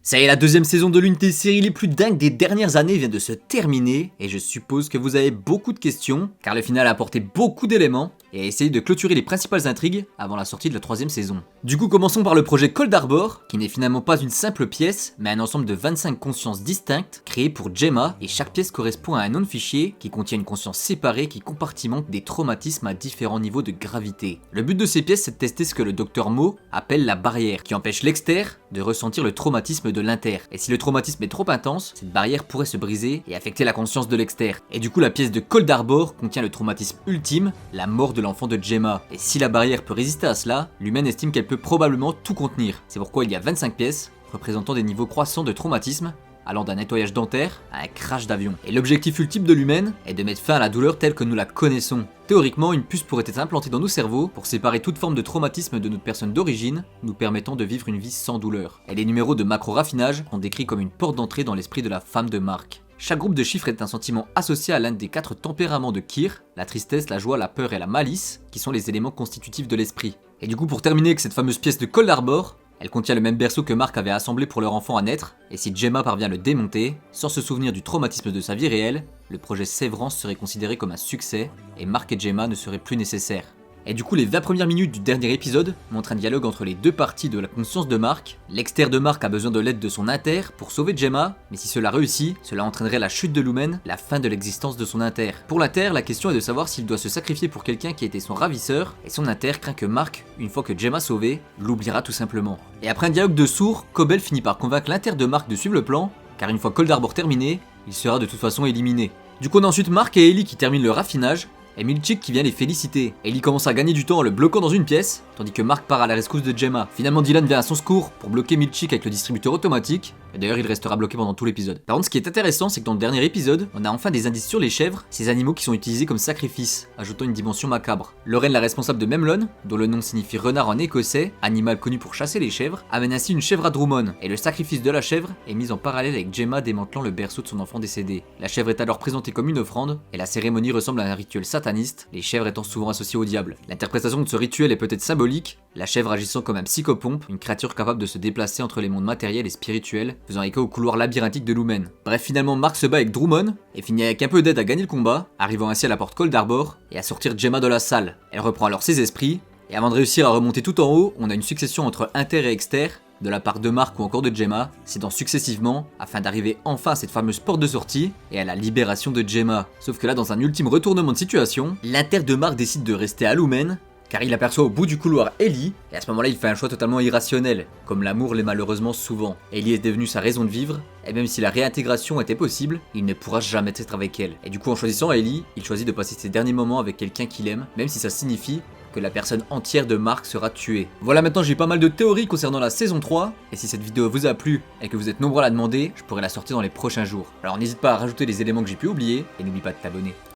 Ça y est, la deuxième saison de l'une des séries les plus dingues des dernières années vient de se terminer, et je suppose que vous avez beaucoup de questions, car le final a apporté beaucoup d'éléments, et a essayé de clôturer les principales intrigues avant la sortie de la troisième saison. Du coup, commençons par le projet Cold Harbor, qui n'est finalement pas une simple pièce, mais un ensemble de 25 consciences distinctes, créées pour Gemma, et chaque pièce correspond à un nom de fichier, qui contient une conscience séparée qui compartimente des traumatismes à différents niveaux de gravité. Le but de ces pièces, c'est de tester ce que le docteur Mo appelle la barrière, qui empêche l'exter de ressentir le traumatisme de l'inter. Et si le traumatisme est trop intense, cette barrière pourrait se briser et affecter la conscience de l'exter. Et du coup, la pièce de Cold Harbor contient le traumatisme ultime, la mort de l'enfant de Gemma. Et si la barrière peut résister à cela, l'humaine estime qu'elle peut probablement tout contenir. C'est pourquoi il y a 25 pièces, représentant des niveaux croissants de traumatisme, allant d'un nettoyage dentaire à un crash d'avion. Et l'objectif ultime de l'humaine est de mettre fin à la douleur telle que nous la connaissons. Théoriquement, une puce pourrait être implantée dans nos cerveaux pour séparer toute forme de traumatisme de notre personne d'origine, nous permettant de vivre une vie sans douleur. Et les numéros de macro-raffinage sont décrits comme une porte d'entrée dans l'esprit de la femme de Mark. Chaque groupe de chiffres est un sentiment associé à l'un des 4 tempéraments de Kyr, la tristesse, la joie, la peur et la malice, qui sont les éléments constitutifs de l'esprit. Et du coup, pour terminer avec cette fameuse pièce de Cold Harbor, elle contient le même berceau que Mark avait assemblé pour leur enfant à naître, et si Gemma parvient à le démonter, sans se souvenir du traumatisme de sa vie réelle, le projet Sévrance serait considéré comme un succès, et Mark et Gemma ne seraient plus nécessaires. Et du coup, les 20 premières minutes du dernier épisode montrent un dialogue entre les deux parties de la conscience de Mark. L'exter de Mark a besoin de l'aide de son inter pour sauver Gemma, mais si cela réussit, cela entraînerait la chute de Lumen, la fin de l'existence de son inter. Pour l'inter, la question est de savoir s'il doit se sacrifier pour quelqu'un qui était son ravisseur, et son inter craint que Mark, une fois que Gemma sauvée, l'oubliera tout simplement. Et après un dialogue de sourds, Cobell finit par convaincre l'inter de Mark de suivre le plan, car une fois Cold Harbor terminé, il sera de toute façon éliminé. Du coup, on a ensuite Mark et Ellie qui terminent le raffinage, et Milchick qui vient les féliciter. Ellie commence à gagner du temps en le bloquant dans une pièce, tandis que Mark part à la rescousse de Gemma. Finalement, Dylan vient à son secours pour bloquer Milchick avec le distributeur automatique, et d'ailleurs il restera bloqué pendant tout l'épisode. Par contre, ce qui est intéressant, c'est que dans le dernier épisode, on a enfin des indices sur les chèvres, ces animaux qui sont utilisés comme sacrifices, ajoutant une dimension macabre. Lorraine, la responsable de Memlon, dont le nom signifie renard en écossais, animal connu pour chasser les chèvres, amène ainsi une chèvre à Drummond, et le sacrifice de la chèvre est mis en parallèle avec Gemma démantelant le berceau de son enfant décédé. La chèvre est alors présentée comme une offrande, et la cérémonie ressemble à un rituel sataniste, les chèvres étant souvent associées au diable. L'interprétation de ce rituel est peut-être symbolique, la chèvre agissant comme un psychopompe, une créature capable de se déplacer entre les mondes matériels et spirituels, faisant écho au couloir labyrinthique de Lumen. Bref, finalement Mark se bat avec Drummond, et finit avec un peu d'aide à gagner le combat, arrivant ainsi à la porte Cold Harbor, et à sortir Gemma de la salle. Elle reprend alors ses esprits, et avant de réussir à remonter tout en haut, on a une succession entre inter et exter, de la part de Mark ou encore de Gemma, s'aidant successivement afin d'arriver enfin à cette fameuse porte de sortie et à la libération de Gemma. Sauf que là, dans un ultime retournement de situation, l'inter de Mark décide de rester à Lumen, car il aperçoit au bout du couloir Ellie, et à ce moment-là il fait un choix totalement irrationnel, comme l'amour l'est malheureusement souvent. Ellie est devenue sa raison de vivre, et même si la réintégration était possible, il ne pourra jamais être avec elle. Et du coup en choisissant Ellie, il choisit de passer ses derniers moments avec quelqu'un qu'il aime, même si ça signifie que la personne entière de Mark sera tuée. Voilà, maintenant j'ai pas mal de théories concernant la saison 3, et si cette vidéo vous a plu et que vous êtes nombreux à la demander, je pourrai la sortir dans les prochains jours. Alors n'hésite pas à rajouter les éléments que j'ai pu oublier, et n'oublie pas de t'abonner.